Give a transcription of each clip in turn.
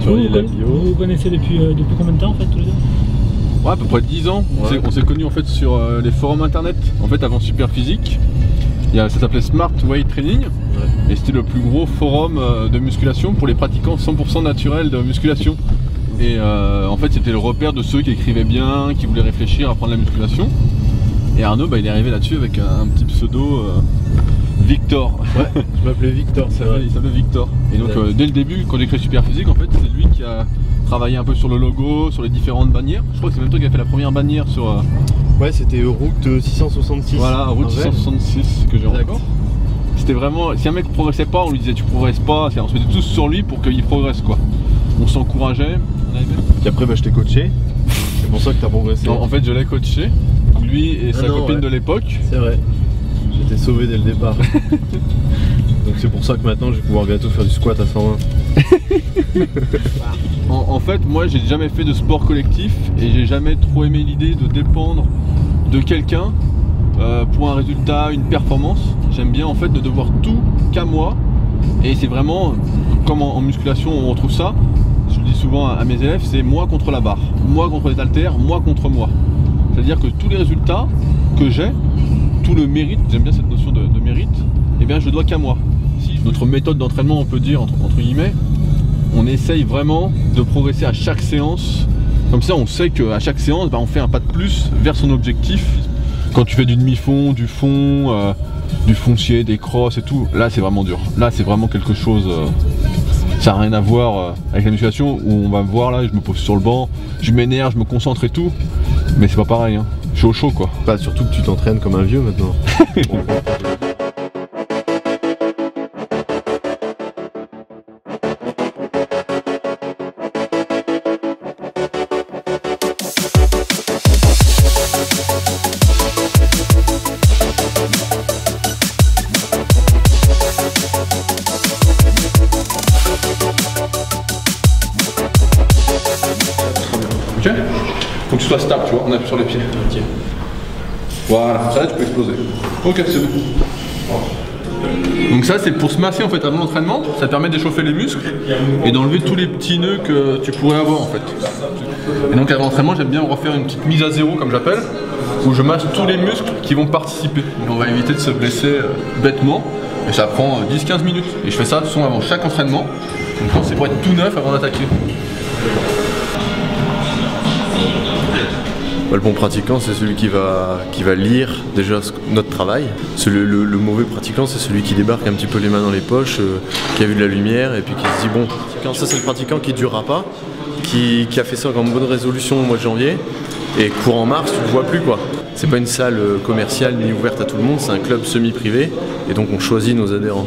Tutoriel la bio. Vous vous connaissez depuis combien de temps en fait tous les deux? Ouais, à peu près 10 ans. Ouais. On s'est connus en fait sur les forums internet. En fait, avant Superphysique, ça s'appelait Smart Weight Training. Ouais. Et c'était le plus gros forum de musculation pour les pratiquants 100% naturels de musculation. Et en fait, c'était le repère de ceux qui écrivaient bien, qui voulaient réfléchir à prendre la musculation. Et Arnaud, il est arrivé là-dessus avec un petit pseudo Victor. Ouais, je m'appelais Victor, c'est vrai. Il s'appelait Victor. Et donc dès le début, quand j'ai créé Superphysique, en fait, c'est lui qui a travaillé un peu sur le logo, sur les différentes bannières. Je crois que c'est même toi qui a fait la première bannière sur... Ouais, c'était Route 666. Voilà, Route 666 que j'ai encore. C'était vraiment... Si un mec progressait pas, on lui disait tu progresses pas. On se mettait tous sur lui pour qu'il progresse quoi. On s'encourageait. Puis après, je t'ai coaché. C'est pour ça que t'as progressé. Non, en fait, je l'ai coaché. Lui et sa copine de l'époque. C'est vrai. J'étais sauvé dès le départ. Donc c'est pour ça que maintenant je vais pouvoir bientôt faire du squat à 120. En fait, moi j'ai jamais fait de sport collectif et j'ai jamais trop aimé l'idée de dépendre de quelqu'un pour un résultat, une performance. J'aime bien en fait de devoir tout qu'à moi. Et c'est vraiment comme en musculation on retrouve ça. Je le dis souvent à mes élèves, c'est moi contre la barre, moi contre les haltères, moi contre moi. C'est-à-dire que tous les résultats que j'ai, tout le mérite, j'aime bien cette notion de mérite, eh bien je le dois qu'à moi. Si notre méthode d'entraînement, on peut dire entre guillemets, on essaye vraiment de progresser à chaque séance. Comme ça on sait qu'à chaque séance, on fait un pas de plus vers son objectif. Quand tu fais du demi-fond, du fond, du foncier, des crosses et tout, là c'est vraiment dur. Là c'est vraiment quelque chose... ça n'a rien à voir avec la musculation où on va me voir là, je me pose sur le banc, je m'énerve, je me concentre et tout. Mais c'est pas pareil, hein. Je suis au chaud quoi. Bah, surtout que tu t'entraînes comme un vieux maintenant. Ok. Faut que tu sois stable, tu vois, on appuie sur les pieds. Okay. Voilà, ça là tu peux exploser. Ok, c'est bon. Donc ça c'est pour se masser en fait avant l'entraînement, ça permet d'échauffer les muscles et d'enlever tous les petits nœuds que tu pourrais avoir en fait. Et donc avant l'entraînement j'aime bien refaire une petite mise à zéro comme j'appelle, où je masse tous les muscles qui vont participer. Et on va éviter de se blesser bêtement et ça prend 10-15 minutes. Et je fais ça de toute façon avant chaque entraînement, donc c'est pour être tout neuf avant d'attaquer. Le bon pratiquant, c'est celui qui va lire déjà notre travail. Le mauvais pratiquant, c'est celui qui débarque un petit peu les mains dans les poches, qui a vu de la lumière et puis qui se dit bon, ça c'est le pratiquant qui ne durera pas, qui a fait ça comme bonne résolution au mois de janvier et courant mars, tu ne le vois plus quoi. C'est pas une salle commerciale ni ouverte à tout le monde, c'est un club semi-privé et donc on choisit nos adhérents.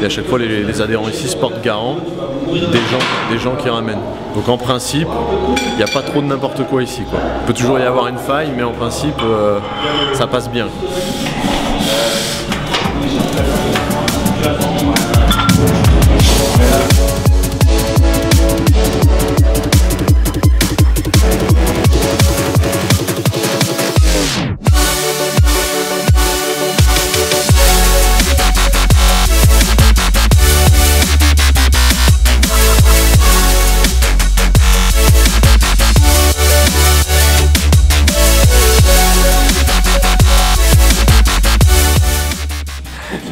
Et à chaque fois les adhérents ici se portent garant des gens qui ramènent. Donc en principe, il n'y a pas trop de n'importe quoi ici quoi. Il peut toujours y avoir une faille mais en principe ça passe bien.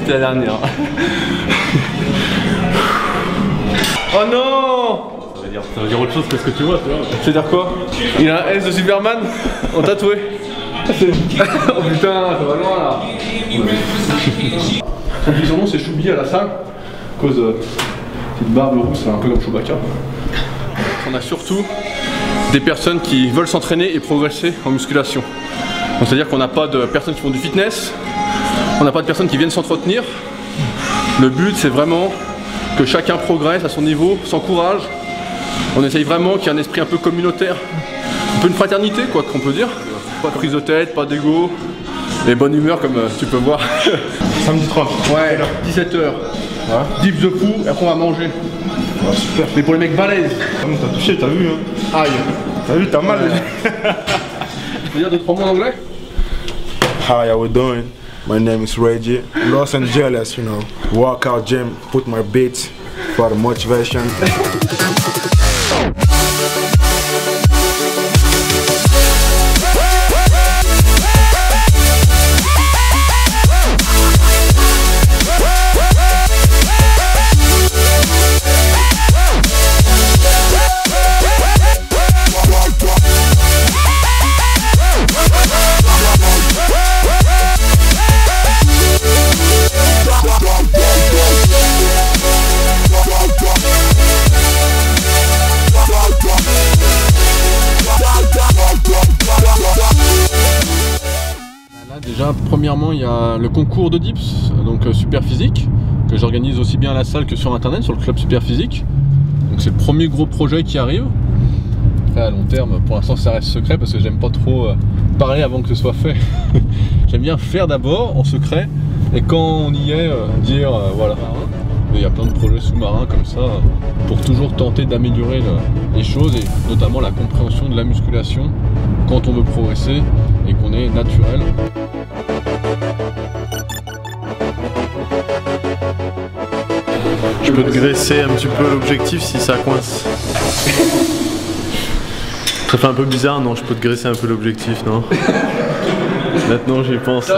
La dernière. Oh non! Ça veut dire autre chose que ce que tu vois, tu vois. C'est-à-dire quoi? Il a un S de Superman en tatoué. Oh putain, ça va loin là. Son nom c'est Choubi à la salle, à cause de cette barbe rousse, un peu comme Chewbacca. On a surtout des personnes qui veulent s'entraîner et progresser en musculation. C'est-à-dire qu'on n'a pas de personnes qui font du fitness, on n'a pas de personnes qui viennent s'entretenir. Le but c'est vraiment que chacun progresse à son niveau, s'encourage. On essaye vraiment qu'il y ait un esprit un peu communautaire, un peu une fraternité quoi qu'on peut dire. Pas de prise de tête, pas d'ego, et bonne humeur comme tu peux voir. Samedi 30. Ouais, 17h. Ouais. Dips de fou, et après on va manger. Ouais, super. Mais pour les mecs balèzes. T'as touché, t'as vu hein. Aïe. T'as vu, t'as mal. Tu veux dire 2-3 mots en anglais? Hi, how we doing? My name is Reggie. Los Angeles, you know. Workout gym, put my beats for the motivation. Déjà, premièrement, il y a le concours de dips, donc super physique, que j'organise aussi bien à la salle que sur internet, sur le club super physique. Donc c'est le premier gros projet qui arrive. Après, à long terme, pour l'instant, ça reste secret parce que j'aime pas trop parler avant que ce soit fait. J'aime bien faire d'abord en secret et quand on y est, dire voilà. Il y a plein de projets sous-marins comme ça pour toujours tenter d'améliorer les choses et notamment la compréhension de la musculation quand on veut progresser et qu'on est naturel. Je peux te graisser un petit peu l'objectif si ça coince. Ça fait un peu bizarre, non? Je peux te graisser un peu l'objectif, non? Maintenant j'y pense.